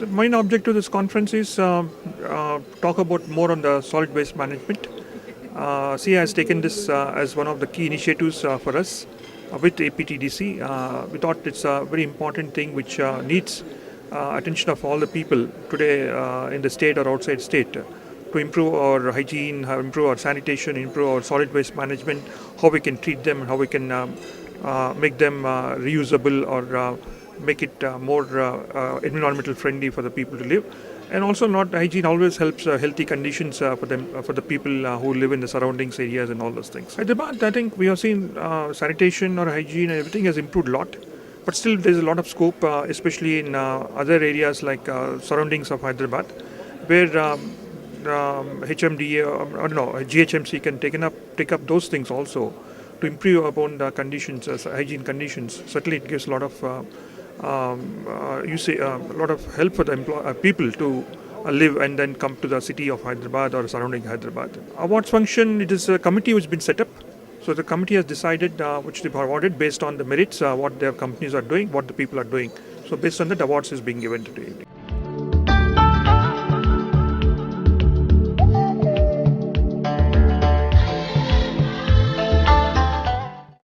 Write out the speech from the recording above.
main objective of this conference is talk about more on the solid waste management. CA has taken this as one of the key initiatives for us with APTDC. We thought it's a very important thing which needs attention of all the people today in the state or outside state to improve our hygiene, improve our sanitation, improve our solid waste management, how we can treat them, how we can make them reusable or make it more environmental friendly for the people to live. And also, not hygiene always helps healthy conditions for them, for the people who live in the surroundings areas and all those things. Hyderabad, I think we have seen sanitation or hygiene and everything has improved a lot, but still there is a lot of scope, especially in other areas like surroundings of Hyderabad, where HMDA or no GHMC can take up those things also to improve upon the conditions, hygiene conditions. Certainly, it gives a lot of a lot of help for the people to live and then come to the city of Hyderabad or surrounding Hyderabad. Awards function, it is a committee which has been set up. So the committee has decided which they have awarded based on the merits, what their companies are doing, what the people are doing. So based on that, awards is being given today.